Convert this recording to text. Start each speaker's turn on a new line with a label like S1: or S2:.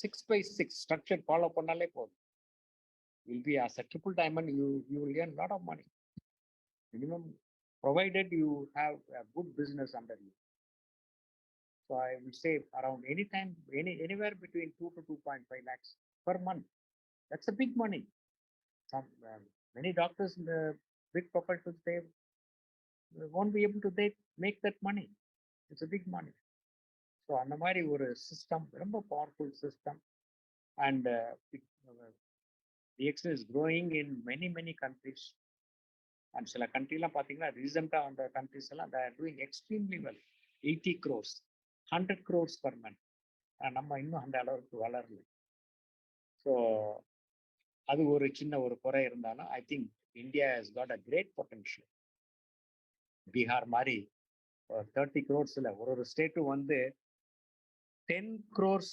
S1: 6x6 structure follow பண்ணாலே போதும். Will be as a triple diamond, you will earn a lot of money. Minimum, provided you have a good business under you. So I will say around anywhere between 2 to 2.5 lakhs per month. That's a big money. Some many doctors in the big professionals, they won't be able to make that money. It's a big money. So அந்த மாதிரி ஒரு system, ரொம்ப powerful system. And DXN is growing in many countries. And சில கண்ட்ரிலாம் பார்த்தீங்கன்னா ரீசெண்டாக அந்த countries எல்லாம் they are doing extremely well. 80 crores, 100 crores per month. நம்ம இன்னும் அந்த அளவுக்கு வளரல. ஸோ அது ஒரு சின்ன ஒரு குறை இருந்தாலும் I think India has got a great potential. Bihar மாதிரி 30 crores இல்லை, ஒரு ஸ்டேட்டும் வந்து 10 crores